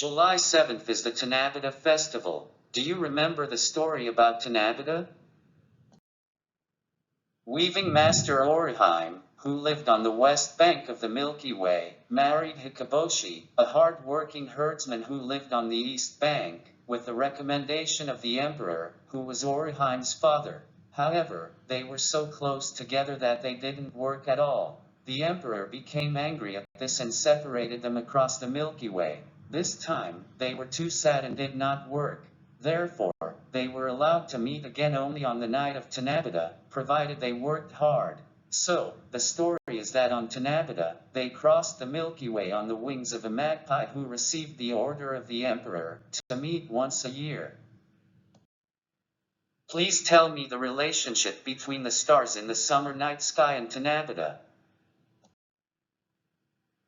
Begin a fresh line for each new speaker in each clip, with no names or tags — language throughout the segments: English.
July 7th is the Tanabata festival. Do you remember the story about Tanabata? Weaving master Oriheim, who lived on the west bank of the Milky Way, married Hikoboshi, a hard-working herdsman who lived on the east bank, with the recommendation of the emperor, who was Oriheim's father. However, they were so close together that they didn't work at all. The emperor became angry at this and separated them across the Milky Way. This time, they were too sad and did not work. Therefore, they were allowed to meet again only on the night of Tanabata, provided they worked hard. So, the story is that on Tanabata, they crossed the Milky Way on the wings of a magpie who received the order of the emperor to meet once a year. Please tell me the relationship between the stars in the summer night sky and Tanabata.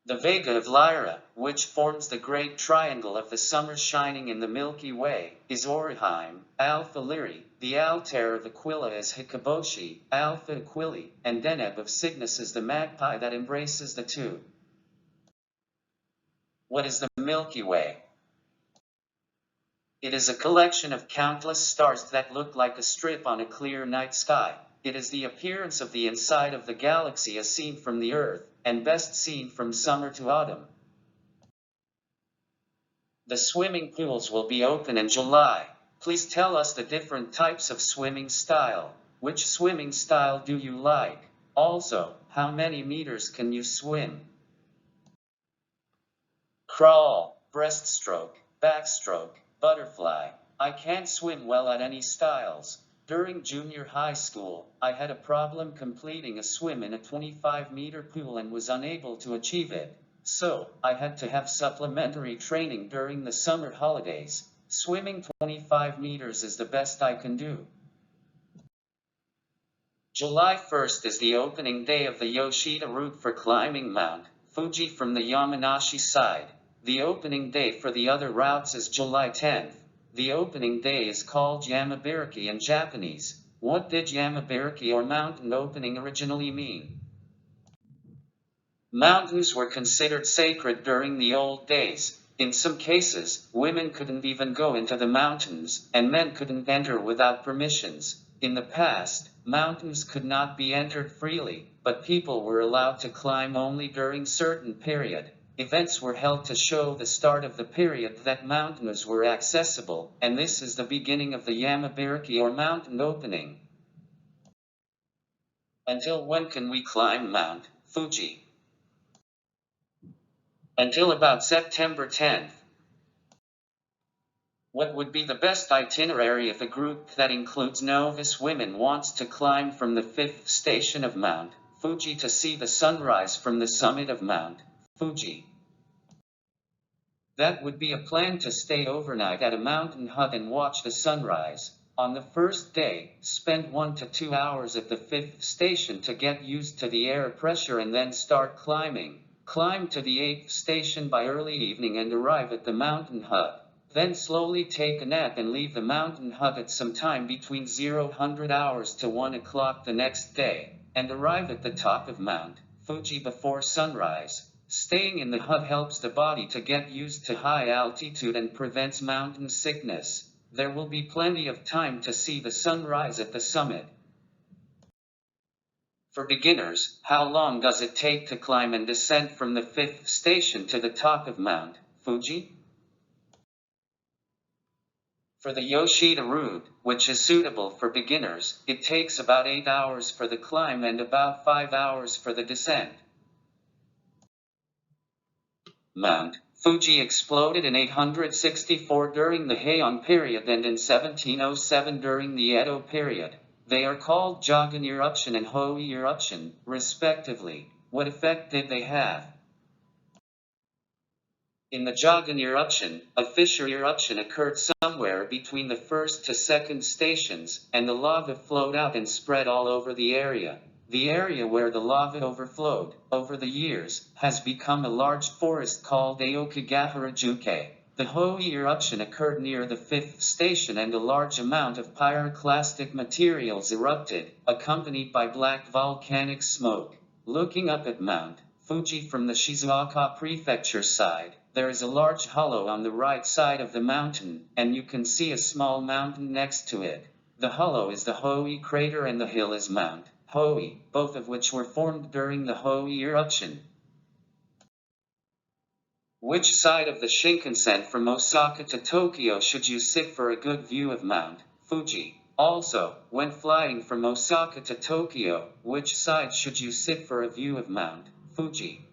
The Vega of Lyra, which forms the great triangle of the summer shining in the Milky Way, is Oriheim, Alpha Lyrae. The Altair of Aquila is Hikoboshi, Alpha Aquili, and Deneb of Cygnus is the magpie that embraces the two. What is the Milky Way? It is a collection of countless stars that look like a strip on a clear night sky. It is the appearance of the inside of the galaxy as seen from the Earth, and best seen from summer to autumn. The swimming pools will be open in July. Please tell us the different types of swimming style. Which swimming style do you like? Also, how many meters can you swim? Crawl, breaststroke, backstroke, butterfly. I can't swim well at any styles. During junior high school, I had a problem completing a swim in a 25-meter pool and was unable to achieve it. So, I had to have supplementary training during the summer holidays. Swimming 25 meters is the best I can do. July 1st is the opening day of the Yoshida route for climbing Mount Fuji from the Yamanashi side. The opening day for the other routes is July 10th. The opening day is called Yamabiriki in Japanese. What did Yamabiriki or mountain opening originally mean? Mountains were considered sacred during the old days. In some cases, women couldn't even go into the mountains, and men couldn't enter without permissions. In the past, mountains could not be entered freely, but people were allowed to climb only during certain period. Events were held to show the start of the period that mountains were accessible, and this is the beginning of the Yamabiriki or mountain opening. Until when can we climb Mount Fuji? Until about September 10th. What would be the best itinerary if a group that includes novice women wants to climb from the 5th station of Mount Fuji to see the sunrise from the summit of Mount Fuji? That would be a plan to stay overnight at a mountain hut and watch the sunrise. On the first day, spend 1 to 2 hours at the 5th station to get used to the air pressure and then start climbing. Climb to the 8th station by early evening and arrive at the mountain hut. Then slowly take a nap and leave the mountain hut at some time between 00 hours to 1 o'clock the next day, and arrive at the top of Mount Fuji before sunrise. Staying in the hut helps the body to get used to high altitude and prevents mountain sickness. There will be plenty of time to see the sunrise at the summit. For beginners, how long does it take to climb and descend from the 5th station to the top of Mount Fuji? For the Yoshida route, which is suitable for beginners, it takes about 8 hours for the climb and about 5 hours for the descent. Mount Fuji exploded in 864 during the Heian period and in 1707 during the Edo period. They are called Jagan eruption and Hoi eruption, respectively. What effect did they have? In the Jagan eruption, a fissure eruption occurred somewhere between the 1st to 2nd stations, and the lava flowed out and spread all over the area. The area where the lava overflowed, over the years, has become a large forest called Aokigaharajuku. The Hoi eruption occurred near the 5th station and a large amount of pyroclastic materials erupted, accompanied by black volcanic smoke. Looking up at Mount Fuji from the Shizuoka Prefecture side, There is a large hollow on the right side of the mountain, and you can see a small mountain next to it. The hollow is the Hoei crater and the hill is Mount Hoei, both of which were formed during the Hoei eruption. Which side of the Shinkansen from Osaka to Tokyo should you sit for a good view of Mount Fuji? Also, when flying from Osaka to Tokyo, which side should you sit for a view of Mount Fuji?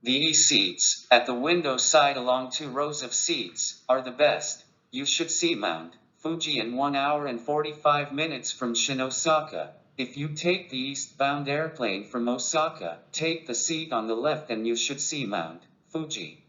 The E-seats, at the window side along 2 rows of seats, are the best. You should see Mount Fuji in 1 hour and 45 minutes from Shinosaka. If you take the eastbound airplane from Osaka, take the seat on the left and you should see Mount Fuji.